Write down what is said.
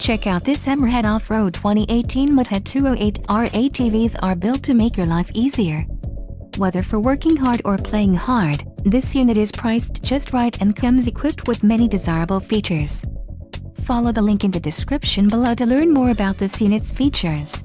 Check out this Hammerhead Off-Road 2018 Mudhead 208R. ATVs are built to make your life easier. Whether for working hard or playing hard, this unit is priced just right and comes equipped with many desirable features. Follow the link in the description below to learn more about this unit's features.